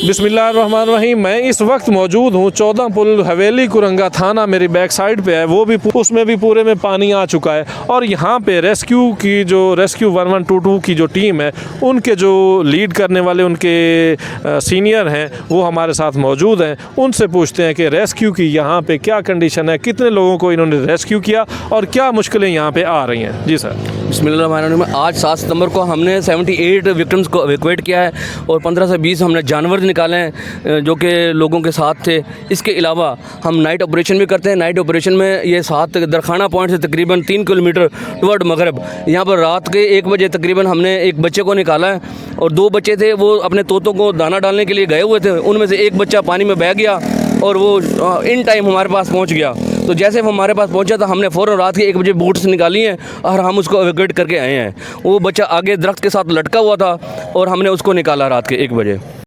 बिस्मिल्लाहिर्रहमानिर्रहीम। मैं इस वक्त मौजूद हूँ 14 पुल हवेली कुरंगा थाना मेरी बैक साइड पे है, वो भी उसमें भी पूरे में पानी आ चुका है। और यहाँ पे रेस्क्यू 1122 की जो टीम है, उनके जो लीड करने वाले उनके सीनियर हैं वो हमारे साथ मौजूद हैं। उनसे पूछते हैं कि रेस्क्यू की यहाँ पे क्या कंडीशन है, कितने लोगों को इन्होंने रेस्क्यू किया और क्या मुश्किलें यहाँ पे आ रही हैं। जी सर। बिस्मिल्लाहिर्रहमानिर्रहीम। आज 7 सितंबर को हमने 78 विक्टिम्स को एवेक्यूएट किया है और 15 से 20 हमने जानवर निकाले हैं जो कि लोगों के साथ थे। इसके अलावा हम नाइट ऑपरेशन भी करते हैं। नाइट ऑपरेशन में ये 7 दरखाना पॉइंट से तकरीबन 3 किलोमीटर टुवर्ड मगरब, यहाँ पर रात के 1 बजे तकरीबन हमने एक बच्चे को निकाला है और 2 बच्चे थे, वो अपने तोतों को दाना डालने के लिए गए हुए थे। उनमें से एक बच्चा पानी में बह गया और वो इन टाइम हमारे पास पहुंच गया। तो जैसे वो हमारे पास पहुंचा तो हमने फ़ौरन रात के 1 बजे बोट से निकाली हैं और हम उसको एवेक्यूएट करके आए हैं। वो बच्चा आगे दरख्त के साथ लटका हुआ था और हमने उसको निकाला रात के 1 बजे।